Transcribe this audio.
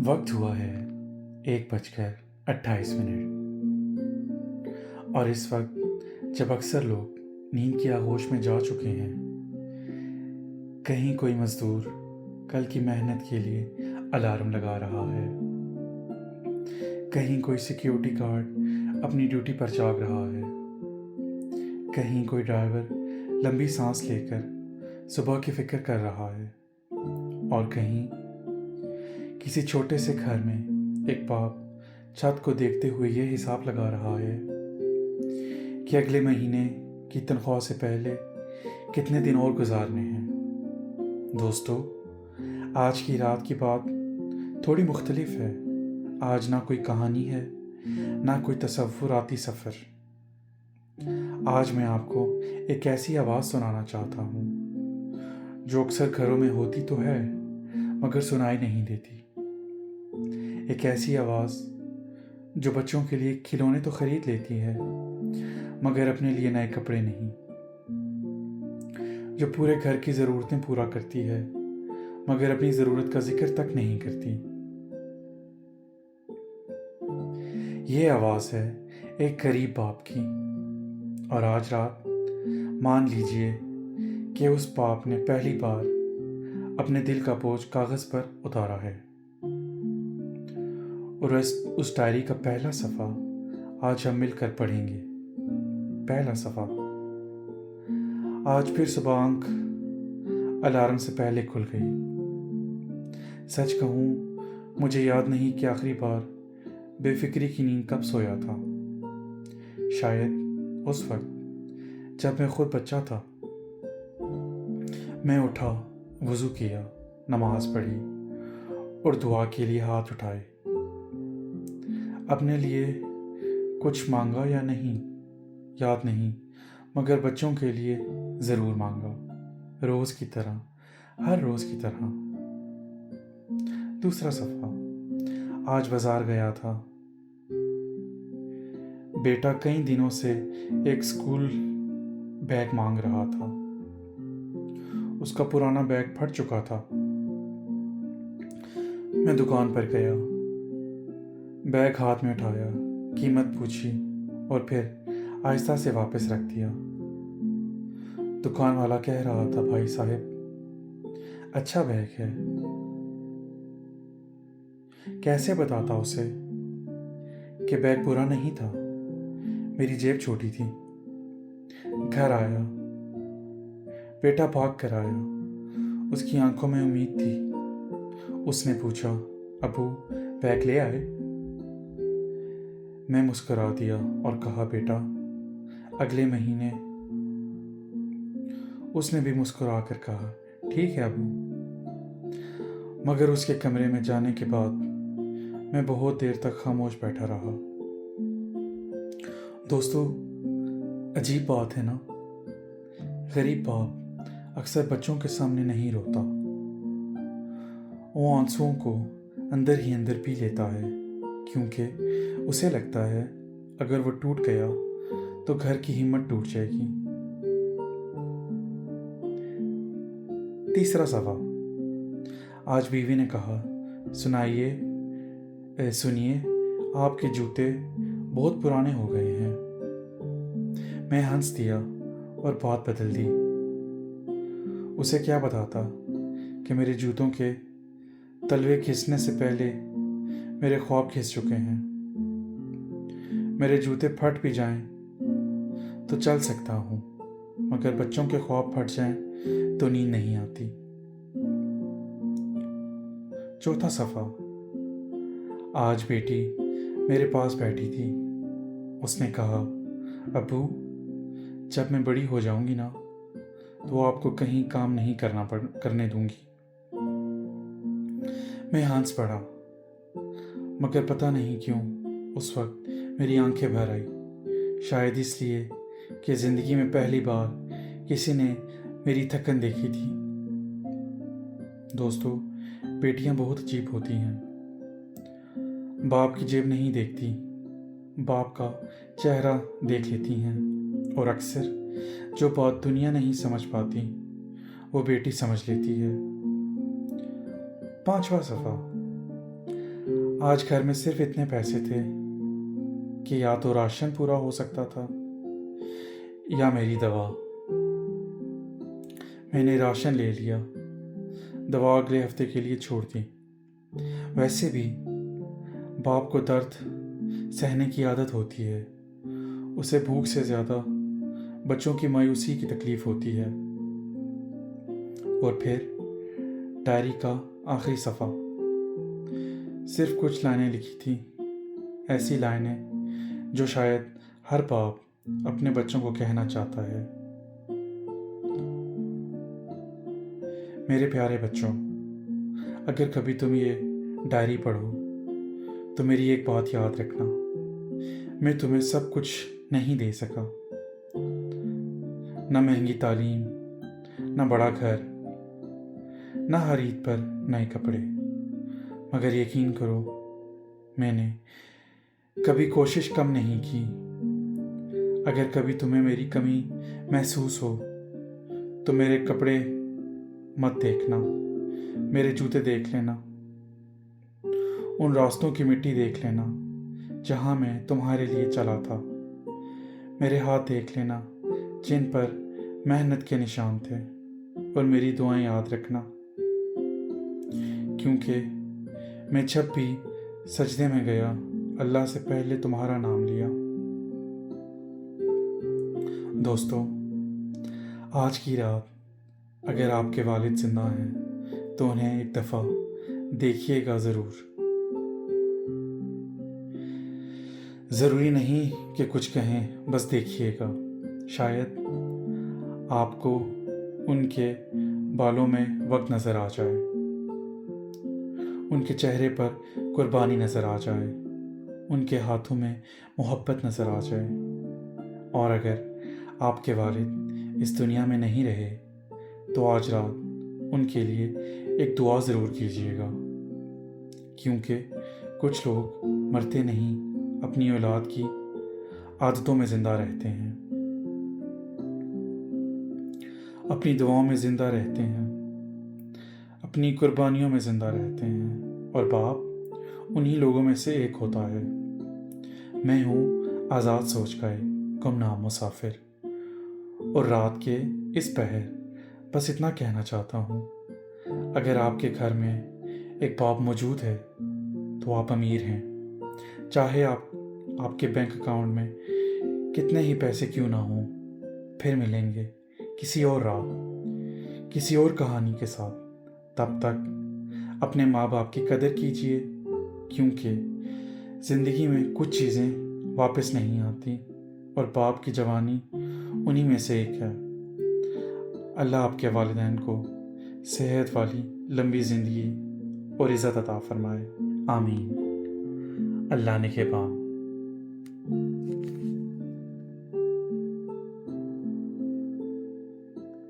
वक्त हुआ है 1:28 और इस वक्त जब अक्सर लोग नींद की आगोश में जा चुके हैं, कहीं कोई मजदूर कल की मेहनत के लिए अलार्म लगा रहा है, कहीं कोई सिक्योरिटी गार्ड अपनी ड्यूटी पर जाग रहा है, कहीं कोई ड्राइवर लंबी सांस लेकर सुबह की फिक्र कर रहा है, और कहीं किसी छोटे से घर में एक बाप छत को देखते हुए ये हिसाब लगा रहा है कि अगले महीने की तनख्वाह से पहले कितने दिन और गुजारने हैं। दोस्तों, आज की रात की बात थोड़ी मुख्तलिफ है। आज ना कोई कहानी है, ना कोई तसव्वुराती सफ़र। आज मैं आपको एक ऐसी आवाज़ सुनाना चाहता हूँ जो अक्सर घरों में होती तो है मगर सुनाई नहीं देती। एक ऐसी आवाज़ जो बच्चों के लिए खिलौने तो खरीद लेती है मगर अपने लिए नए कपड़े नहीं, जो पूरे घर की ज़रूरतें पूरा करती है मगर अपनी ज़रूरत का जिक्र तक नहीं करती। ये आवाज़ है एक गरीब बाप की, और आज रात मान लीजिए कि उस बाप ने पहली बार अपने दिल का बोझ कागज़ पर उतारा है, और उस डायरी का पहला सफ़ा आज हम मिलकर पढ़ेंगे। पहला सफ़ा। आज फिर सुबह आंख अलार्म से पहले खुल गई। सच कहूँ, मुझे याद नहीं कि आखिरी बार बेफिक्री की नींद कब सोया था। शायद उस वक्त जब मैं खुद बच्चा था। मैं उठा, वज़ू किया, नमाज पढ़ी और दुआ के लिए हाथ उठाए। अपने लिए कुछ मांगा या नहीं याद नहीं, मगर बच्चों के लिए ज़रूर मांगा, रोज़ की तरह, हर रोज़ की तरह। दूसरा सफ़ा। आज बाज़ार गया था। बेटा कई दिनों से एक स्कूल बैग मांग रहा था। उसका पुराना बैग फट चुका था। मैं दुकान पर गया, बैग हाथ में उठाया, कीमत पूछी और फिर आहिस्ता से वापस रख दिया। दुकान वाला कह रहा था, भाई साहब, अच्छा बैग है। कैसे बताता उसे कि बैग बुरा नहीं था, मेरी जेब छोटी थी। घर आया, बेटा भाग कर आया। उसकी आंखों में उम्मीद थी। उसने पूछा, अबू बैग ले आए? मैं मुस्कुरा दिया और कहा, बेटा अगले महीने। उसने भी मुस्कुरा कर कहा, ठीक है अबू। मगर उसके कमरे में जाने के बाद मैं बहुत देर तक खामोश बैठा रहा। दोस्तों, अजीब बात है ना, गरीब बाप अक्सर बच्चों के सामने नहीं रोता। वो आंसुओं को अंदर ही अंदर पी लेता है, क्योंकि उसे लगता है अगर वो टूट गया तो घर की हिम्मत टूट जाएगी। तीसरा सवाल। आज बीवी ने कहा, सुनिए, आपके जूते बहुत पुराने हो गए हैं। मैं हंस दिया और बात बदल दी। उसे क्या बताता कि मेरे जूतों के तलवे खिसने से पहले मेरे ख्वाब खिस चुके हैं। मेरे जूते फट भी जाएं तो चल सकता हूँ, मगर बच्चों के ख्वाब फट जाएं तो नींद नहीं आती। चौथा सफ़ा। आज बेटी मेरे पास बैठी थी। उसने कहा, अबू जब मैं बड़ी हो जाऊंगी ना तो आपको कहीं काम नहीं करने दूंगी। मैं हंस पड़ा, मगर पता नहीं क्यों उस वक्त मेरी आंखें भर आई। शायद इसलिए कि ज़िंदगी में पहली बार किसी ने मेरी थकन देखी थी। दोस्तों, बेटियां बहुत अजीब होती हैं। बाप की जेब नहीं देखती, बाप का चेहरा देख लेती हैं, और अक्सर जो बात दुनिया नहीं समझ पाती वो बेटी समझ लेती है। पांचवा सफ़ा। آج گھر میں صرف اتنے پیسے تھے کہ یا تو راشن پورا ہو سکتا تھا یا میری دوا۔ میں نے راشن لے لیا، دوا اگلے ہفتے کے لیے چھوڑ دی۔ ویسے بھی باپ کو درد سہنے کی عادت ہوتی ہے، اسے بھوک سے زیادہ بچوں کی مایوسی کی تکلیف ہوتی ہے۔ اور پھر ڈائری کا آخری صفحہ، صرف کچھ لائنیں لکھی تھیں، ایسی لائنیں جو شاید ہر باپ اپنے بچوں کو کہنا چاہتا ہے۔ میرے پیارے بچوں، اگر کبھی تم یہ ڈائری پڑھو تو میری ایک بات یاد رکھنا، میں تمہیں سب کچھ نہیں دے سکا، نہ مہنگی تعلیم، نہ بڑا گھر، نہ ہر عید پر نئے کپڑے، مگر یقین کرو میں نے کبھی کوشش کم نہیں کی۔ اگر کبھی تمہیں میری کمی محسوس ہو تو میرے کپڑے مت دیکھنا، میرے جوتے دیکھ لینا، ان راستوں کی مٹی دیکھ لینا جہاں میں تمہارے لیے چلا تھا، میرے ہاتھ دیکھ لینا جن پر محنت کے نشان تھے، اور میری دعائیں یاد رکھنا، کیونکہ میں جب بھی سجدے میں گیا اللہ سے پہلے تمہارا نام لیا۔ دوستو، آج کی رات اگر آپ کے والد زندہ ہیں تو انہیں ایک دفعہ دیکھیے گا ضرور۔ ضروری نہیں کہ کچھ کہیں، بس دیکھیے گا، شاید آپ کو ان کے بالوں میں وقت نظر آ جائے، ان کے چہرے پر قربانی نظر آ جائے، ان کے ہاتھوں میں محبت نظر آ جائے۔ اور اگر آپ کے والد اس دنیا میں نہیں رہے تو آج رات ان کے لیے ایک دعا ضرور کیجیے گا، کیونکہ کچھ لوگ مرتے نہیں، اپنی اولاد کی عادتوں میں زندہ رہتے ہیں، اپنی دعاؤں میں زندہ رہتے ہیں، اپنی قربانیوں میں زندہ رہتے ہیں، اور باپ انہی لوگوں میں سے ایک ہوتا ہے۔ میں ہوں آزاد سوچ کا گمنام مسافر، اور رات کے اس پہر بس اتنا کہنا چاہتا ہوں، اگر آپ کے گھر میں ایک باپ موجود ہے تو آپ امیر ہیں، چاہے آپ کے بینک اکاؤنٹ میں کتنے ہی پیسے کیوں نہ ہوں۔ پھر ملیں گے کسی اور رات، کسی اور کہانی کے ساتھ۔ تب تک اپنے ماں باپ کی قدر کیجیے، کیونکہ زندگی میں کچھ چیزیں واپس نہیں آتی، اور باپ کی جوانی انہی میں سے ایک ہے۔ اللہ آپ کے والدین کو صحت والی لمبی زندگی اور عزت عطا فرمائے، آمین۔ اللہ نگہبان۔